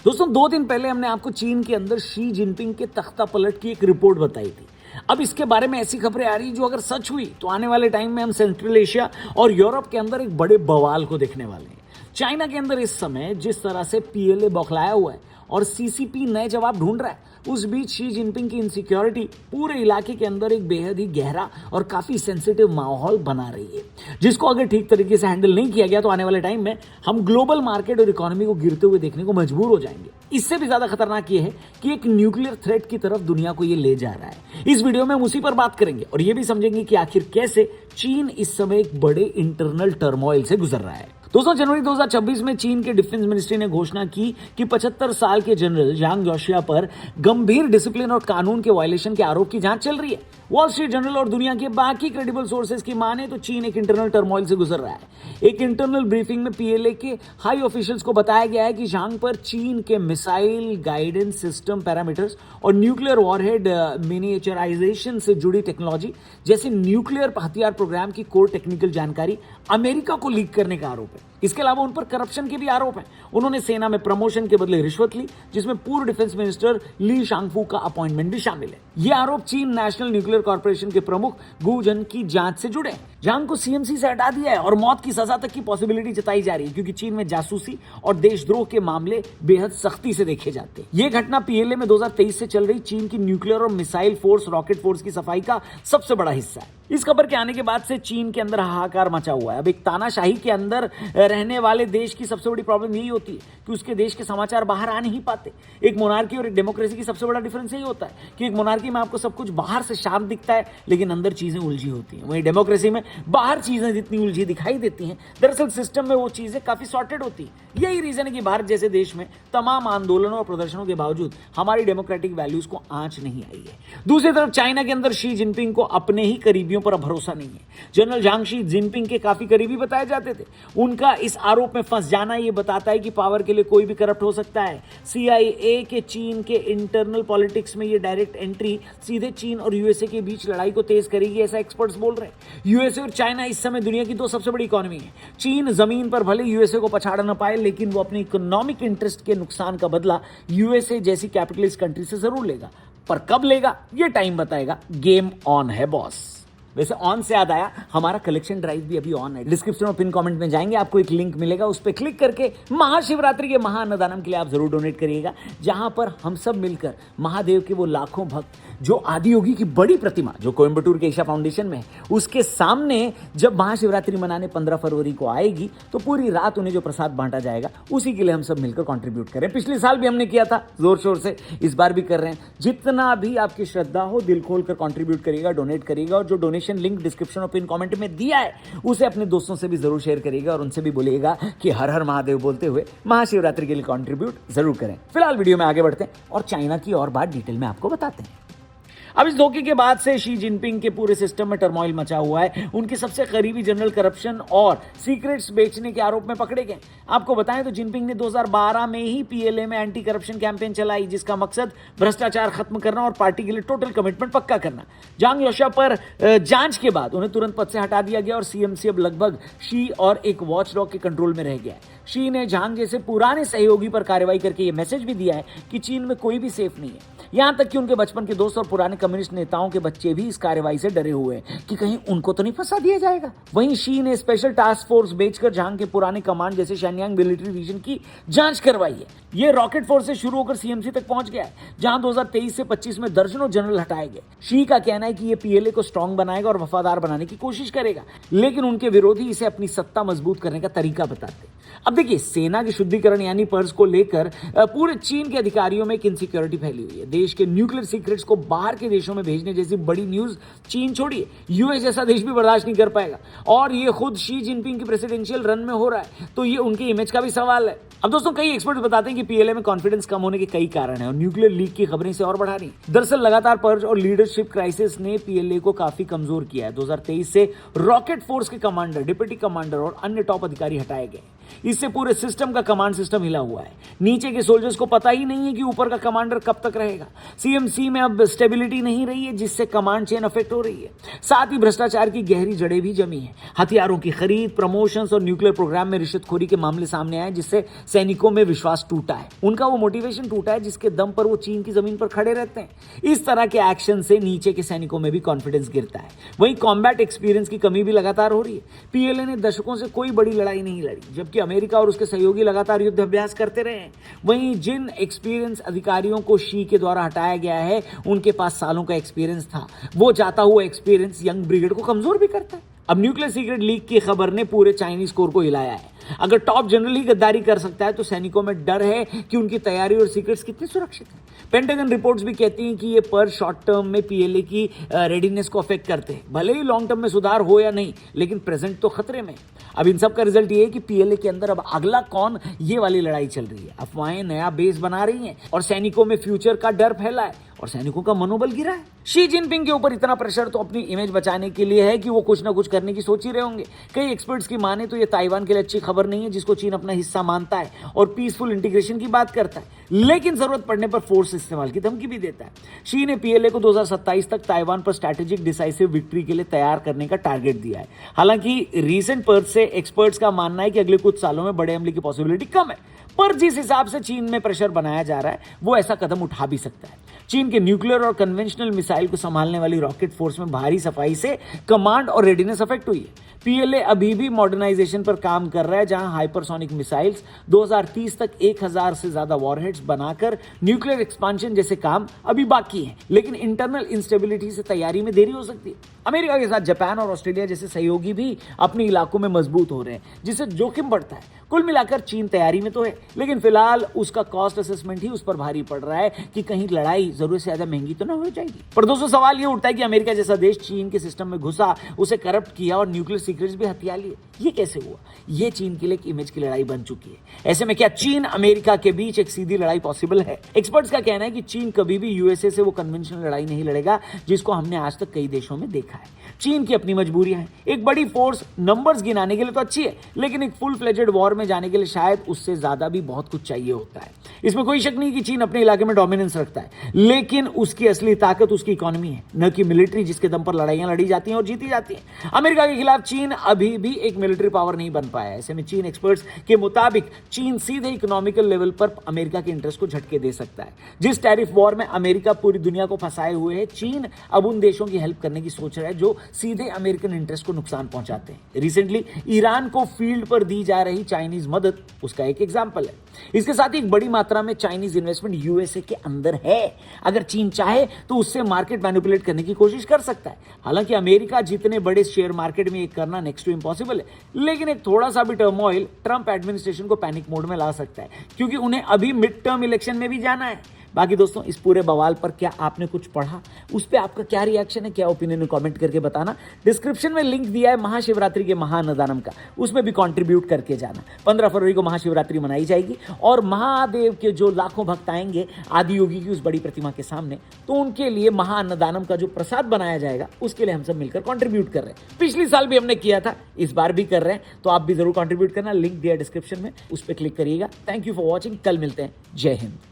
दोस्तों 2 दिन पहले हमने आपको चीन के अंदर शी जिनपिंग के तख्ता पलट की एक रिपोर्ट बताई थी। अब इसके बारे में ऐसी खबरें आ रही जो अगर सच हुई तो आने वाले टाइम में हम सेंट्रल एशिया और यूरोप के अंदर एक बड़े बवाल को देखने वाले हैं। चाइना के अंदर इस समय जिस तरह से पीएलए बौखलाया हुआ है और सीसीपी नए जवाब ढूंढ रहा है, उस बीच शी जिनपिंग की इनसिक्योरिटी पूरे इलाके के अंदर एक बेहद ही गहरा और काफी सेंसिटिव माहौल बना रही है, जिसको अगर ठीक तरीके से हैंडल नहीं किया गया तो आने वाले टाइम में हम ग्लोबल मार्केट और इकोनॉमी को गिरते हुए देखने को मजबूर हो जाएंगे। इससे भी ज्यादा खतरनाक ये है कि एक न्यूक्लियर थ्रेट की तरफ दुनिया को ये ले जा रहा है। इस वीडियो में हम उसी पर बात करेंगे और ये भी समझेंगे कि आखिर कैसे चीन इस समय एक बड़े इंटरनल टर्मोइल से गुजर रहा है। दोस्तों जनवरी 2026 में चीन के डिफेंस मिनिस्ट्री ने घोषणा की कि 75 साल के जनरल जांग जोशिया पर गंभीर डिसिप्लिन और कानून के वायलेशन के आरोप की जांच चल रही है। वॉल स्ट्रीट जर्नल और दुनिया के बाकी क्रेडिबल सोर्सेज की माने तो चीन एक इंटरनल टर्मोइल से गुजर रहा है। एक इंटरनल ब्रीफिंग में पीएलए के हाई ऑफिशियल्स को बताया गया है कि जांग पर चीन के मिसाइल गाइडेंस सिस्टम पैरामीटर्स और न्यूक्लियर वॉरहेड मिनिएचराइजेशन से जुड़ी टेक्नोलॉजी जैसे न्यूक्लियर हथियार प्रोग्राम की कोर टेक्निकल जानकारी अमेरिका को लीक करने का आरोप है। इसके अलावा उन पर करप्शन के भी आरोप हैं। उन्होंने सेना में प्रमोशन के बदले रिश्वत ली, जिसमें पूर्व डिफेंस मिनिस्टर ली शांगफू का अपॉइंटमेंट भी शामिल है। ये आरोप चीन नेशनल न्यूक्लियर कॉर्पोरेशन के प्रमुख गु जन की जांच से जुड़े हैं। जांग को सीएमसी से हटा दिया है और मौत की सजा तक की पॉसिबिलिटी जताई जा रही है, क्योंकि चीन में जासूसी और देशद्रोह के मामले बेहद सख्ती से देखे जाते हैं। यह घटना पीएलए में 2023 से चल रही चीन की न्यूक्लियर और मिसाइल फोर्स, रॉकेट फोर्स की सफाई का सबसे बड़ा हिस्सा है। इस खबर के आने के बाद से चीन के अंदर हाहाकार मचा हुआ है। अब एक तानाशाही के अंदर रहने वाले देश की सबसे बड़ी प्रॉब्लम यही होती है कि उसके देश के समाचार बाहर आ नहीं पाते। एक मोनार्की और एक डेमोक्रेसी की सबसे बड़ा डिफरेंस यही होता है कि एक मोनार्की में आपको सब कुछ बाहर से शांत दिखता है, लेकिन अंदर चीजें उलझी होती हैं। वहीं डेमोक्रेसी में बाहर चीजें जितनी उलझी दिखाई देती हैं, दरअसल सिस्टम में वो चीजें काफी सॉर्टेड होती हैं। यही रीजन है कि भारत जैसे देश में तमाम आंदोलनों और प्रदर्शनों के बावजूद हमारी डेमोक्रेटिक वैल्यूज को आंच नहीं आई है। दूसरी तरफ चाइना के अंदर शी जिनपिंग को अपने ही करीबियों पर भरोसा नहीं है। जनरल जांग शी जिनपिंग के काफी करीबी बताए जाते थे। उनका इस आरोप में फंस जाना ये बताता है कि पावर के लिए कोई भी करप्ट हो सकता है। सीआईए के चीन के इंटरनल पॉलिटिक्स में ये डायरेक्ट एंट्री सीधे चीन और यूएसए के बीच लड़ाई को तेज करेगी, ऐसा एक्सपर्ट्स बोल रहे हैं। यूएसए और चाइना इस समय दुनिया की 2 सबसे बड़ी इकोनॉमी है। चीन जमीन पर भले यूएसए को पछाड़ न पाए, लेकिन वो अपने इकोनॉमिक इंटरेस्ट के नुकसान का बदला यूएसए जैसी कैपिटलिस्ट कंट्री से जरूर लेगा, पर कब लेगा ये टाइम बताएगा। गेम ऑन है बॉस। वैसे ऑन से याद आया, हमारा कलेक्शन ड्राइव भी अभी ऑन है। डिस्क्रिप्शन और पिन कमेंट में जाएंगे, आपको एक लिंक मिलेगा, उस पर क्लिक करके महाशिवरात्रि के महाअन्नदानम के लिए आप जरूर डोनेट करिएगा, जहां पर हम सब मिलकर महादेव के वो लाखों भक्त जो आदियोगी की बड़ी प्रतिमा जो कोयम्बटूर के ईशा फाउंडेशन में है, उसके सामने जब महाशिवरात्रि मनाने 15 फरवरी को आएगी तो पूरी रात उन्हें जो प्रसाद बांटा जाएगा उसी के लिए हम सब मिलकर कंट्रीब्यूट करें। पिछले साल भी हमने किया था जोर शोर से, इस बार भी कर रहे हैं। जितना भी आपकी श्रद्धा हो, दिल खोल कर कंट्रीब्यूट करिएगा, डोनेट करिएगा, और जो डोनेशन लिंक डिस्क्रिप्शन और पिन कमेंट में दिया है उसे अपने दोस्तों से भी जरूर शेयर करिएगा और उनसे भी बोलिएगा कि हर हर महादेव बोलते हुए महाशिवरात्रि के लिए कंट्रीब्यूट जरूर करें। फिलहाल वीडियो में आगे बढ़ते हैं और चाइना की और बात डिटेल में आपको बताते हैं। अब इस धोखे के बाद से शी जिनपिंग के पूरे सिस्टम में टर्मोइल मचा हुआ है। उनके सबसे करीबी जनरल करप्शन और सीक्रेट्स बेचने के आरोप में पकड़े गए। आपको बताएं तो जिनपिंग ने 2012 में ही पीएलए में एंटी करप्शन कैंपेन चलाई, जिसका मकसद भ्रष्टाचार खत्म करना और पार्टी के लिए टोटल कमिटमेंट पक्का करना। जांग जोशिया पर जांच के बाद उन्हें तुरंत पद से हटा दिया गया और सीएमसी अब लगभग शी और एक वॉचडॉग के कंट्रोल में रह गया है। शी ने जांग जैसे पुराने सहयोगी पर कार्रवाई करके यह मैसेज भी दिया है कि चीन में कोई भी सेफ नहीं है। यहां तक कि उनके बचपन के दोस्त और पुराने कम्युनिस्ट नेताओं के बच्चे भी इस कार्रवाई से डरे हुए हैं कि कहीं उनको तो नहीं फंसा दिया जाएगा। वहीं शी ने स्पेशल टास्क फोर्स भेजकर जांग के पुराने कमांड जैसे शेन्यांग मिलिट्री रीजन की जांच करवाई है। यह रॉकेट फोर्स से शुरू होकर सीएमसी तक पहुंच गया है, जहां 2023 से 25 में दर्जनों जनरल हटाए गए। शी का कहना है कि यह पीएलए को स्ट्रांग बनाएगा और वफादार बनाने की कोशिश करेगा, लेकिन उनके विरोधी इसे अपनी सत्ता मजबूत करने का तरीका बताते हैं। अब देखिए, सेना के शुद्धिकरण यानी पर्स को लेकर पूरे चीन के अधिकारियों में एक इनसिक्योरिटी फैली हुई है। देश के न्यूक्लियर सीक्रेट्स को बाहर के देशों में भेजने जैसी बड़ी न्यूज चीन छोड़िए, यूएस जैसा देश भी बर्दाश्त नहीं कर पाएगा। और ये खुद शी जिनपिंग की प्रेसिडेंशियल रन में हो रहा है, तो ये उनकी इमेज का भी सवाल है। अब दोस्तों, कई एक्सपर्ट्स बताते हैं कि पीएलए में कॉन्फिडेंस कम होने के कई कारण हैं और न्यूक्लियर लीक की खबरें से और बढ़ा रही हैं। दरअसल लगातार पर्ज और लीडरशिप क्राइसिस ने पीएलए को काफी कमजोर किया है। 2023 से रॉकेट फोर्स के कमांडर, डिप्टी कमांडर और अन्य टॉप अधिकारी हटाए गए। इससे पूरे सिस्टम का कमांड सिस्टम हिला हुआ है। नीचे के सोल्जर्स को पता ही नहीं है कि ऊपर का कमांडर कब तक रहेगा। सीएमसी में अब स्टेबिलिटी नहीं रही है, जिससे कमांड चेन अफेक्ट हो रही है। साथ ही भ्रष्टाचार की गहरी जड़ें भी जमी है। हथियारों की खरीद, प्रमोशंस और न्यूक्लियर प्रोग्राम में रिश्वतखोरी के मामले सामने आए, जिससे सैनिकों में विश्वास टूटा है। उनका वो मोटिवेशन टूटा है जिसके दम पर वो चीन की जमीन पर खड़े रहते हैं। इस तरह के एक्शन से नीचे के सैनिकों में भी कॉन्फिडेंस गिरता है। वहीं कॉम्बैट एक्सपीरियंस की कमी भी लगातार हो रही है। पीएलए ने दशकों से कोई बड़ी लड़ाई नहीं लड़ी, जबकि अमेरिका और उसके सहयोगी लगातार युद्ध अभ्यास करते रहे हैं। वहीं जिन एक्सपीरियंस अधिकारियों को शी के द्वारा हटाया गया है, उनके पास सालों का एक्सपीरियंस था। वो जाता हुआ एक्सपीरियंस यंग ब्रिगेड को कमजोर भी करता है। अब न्यूक्लियर सीक्रेट लीक की खबर ने पूरे चाइनीज कोर को हिलाया है। अगर टॉप जनरल ही गद्दारी कर सकता है, तो सैनिकों में डर है कि उनकी तैयारी और सीक्रेट्स कितने सुरक्षित हैं। पेंटागन रिपोर्ट्स भी कहती हैं कि ये पर शॉर्ट टर्म में पीएलए की रेडीनेस को अफेक्ट करते हैं। भले ही लॉन्ग टर्म में सुधार हो या नहीं, लेकिन प्रेजेंट तो खतरे में। अब इन सब का रिजल्ट ये है कि पीएलए के अंदर अब अगला कौन, ये वाली लड़ाई चल रही है। अफवाहें नया बेस बना रही हैं और सैनिकों में फ्यूचर का डर फैला है और सैनिकों का मनोबल गिरा है। शी जिनपिंग के ऊपर इतना प्रेशर तो अपनी इमेज बचाने के लिए है कि वो कुछ ना कुछ करने की सोच ही रहे होंगे। कई एक्सपर्ट्स की माने तो ये ताइवान के लिए अच्छी खबर नहीं है, जिसको चीन अपना हिस्सा मानता है और पीसफुल इंटीग्रेशन की बात करता है, लेकिन जरूरत पड़ने पर फोर्स इस्तेमाल की धमकी भी देता है। शी ने पीएलए को 2027 तक ताइवान पर स्ट्रैटेजिक डिसाइसिव विक्ट्री के लिए तैयार करने का टारगेट दिया है। हालांकि रीसेंट पर्थ से एक्सपर्ट्स का मानना है कि अगले कुछ सालों में बड़े हमले की पॉसिबिलिटी कम है, पर जिस हिसाब से चीन में प्रेशर बनाया जा रहा है, वो ऐसा कदम उठा भी सकता है। चीन के न्यूक्लियर और कन्वेंशनल मिसाइल को संभालने वाली रॉकेट फोर्स में भारी सफाई से कमांड और रेडीनेस अफेक्ट हुई है। पीएलए अभी भी मॉडर्नाइजेशन पर काम कर रहा है, जहां हाइपरसोनिक मिसाइल्स 2030 तक 1000 से ज्यादा वॉरहेड्स बनाकर न्यूक्लियर एक्सपांशन जैसे काम अभी बाकी हैं, लेकिन इंटरनल इंस्टेबिलिटी से तैयारी में देरी हो सकती है। अमेरिका के साथ जापान और ऑस्ट्रेलिया जैसे सहयोगी भी अपने इलाकों में मजबूत हो रहे हैं, जिससे जोखिम बढ़ता है। कुल मिलाकर चीन तैयारी में तो है, लेकिन फिलहाल उसका कॉस्ट असेसमेंट ही उस पर भारी पड़ रहा है कि कहीं लड़ाई जरूरत से ज्यादा महंगी तो ना हो जाएगी। पर दोस्तों, सवाल ये उठता है कि अमेरिका जैसा देश चीन के सिस्टम में घुसा, उसे करप्ट किया और न्यूक्लियर सीक्रेट्स भी हथिया लिए। ये कैसे हुआ? ये चीन के लिए एक इमेज की लड़ाई बन चुकी है। ऐसे में क्या चीन अमेरिका के बीच एक सीधी लड़ाई पॉसिबल है? एक्सपर्ट्स का कहना है कि चीन कभी भी यूएसए से वो कन्वेंशनल लड़ाई नहीं लड़ेगा, जिसको हमने आज तक कई देशों में देखा है। चीन की अपनी मजबूरियां हैं। एक बड़ी फोर्स नंबर्स गिनाने के लिए तो अच्छी है, लेकिन एक फुल फ्लेजेड वॉर में जाने के लिए शायद उससे ज्यादा भी बहुत कुछ चाहिए होता है। इसमें कोई शक नहीं कि चीन अपने इलाके में डोमिनेंस रखता है, लेकिन उसकी असली ताकत उसकी इकोनॉमी है, न कि मिलिट्री, जिसके दम पर लड़ाइयां लड़ी जाती हैं और जीती जाती हैं। अमेरिका के खिलाफ चीन अभी भी एक मिलिट्री पावर नहीं बन पाया है। ऐसे में चीन एक्सपर्ट्स के मुताबिक चीन सीधे इकोनॉमिकल लेवल पर अमेरिका के इंटरेस्ट को झटके दे सकता है। जिस टैरिफ वॉर में अमेरिका पूरी दुनिया को फंसाए हुए है, चीन अब उन देशों की हेल्प करने की सोच रहा है जो सीधे अमेरिकन इंटरेस्ट को नुकसान पहुंचाते हैं। रिसेंटली ईरान को फील्ड पर दी जा रही चाइनीज मदद उसका एक एग्जाम्पल है। इसके साथ ही एक बड़ी मात्रा में चाइनीज इन्वेस्टमेंट यूएसए के अंदर है। अगर चीन चाहे तो उससे मार्केट मैनिपुलेट करने की कोशिश कर सकता है। हालांकि अमेरिका जितने बड़े शेयर मार्केट में ये करना नेक्स्ट टू इम्पॉसिबल है, लेकिन एक थोड़ा सा भी टर्मोइल ट्रंप एडमिनिस्ट्रेशन को पैनिक मोड में ला सकता है, क्योंकि उन्हें अभी मिड टर्म इलेक्शन में भी जाना है। बाकी दोस्तों, इस पूरे बवाल पर क्या आपने कुछ पढ़ा? उस पर आपका क्या रिएक्शन है, क्या ओपिनियन है, कमेंट करके बताना। डिस्क्रिप्शन में लिंक दिया है महाशिवरात्रि के महाअन्नदानम का, उसमें भी कंट्रीब्यूट करके जाना। 15 फरवरी को महाशिवरात्रि मनाई जाएगी और महादेव के जो लाखों भक्त आएंगे आदि योगी की उस बड़ी प्रतिमा के सामने, तो उनके लिए महाअन्नदानम का जो प्रसाद बनाया जाएगा, उसके लिए हम सब मिलकर कंट्रीब्यूट कर रहे हैं। पिछले साल भी हमने किया था, इस बार भी कर रहे हैं, तो आप भी जरूर कंट्रीब्यूट करना। लिंक दिया डिस्क्रिप्शन में, उस पर क्लिक करिएगा। Thank you for watching. कल मिलते हैं। जय हिंद।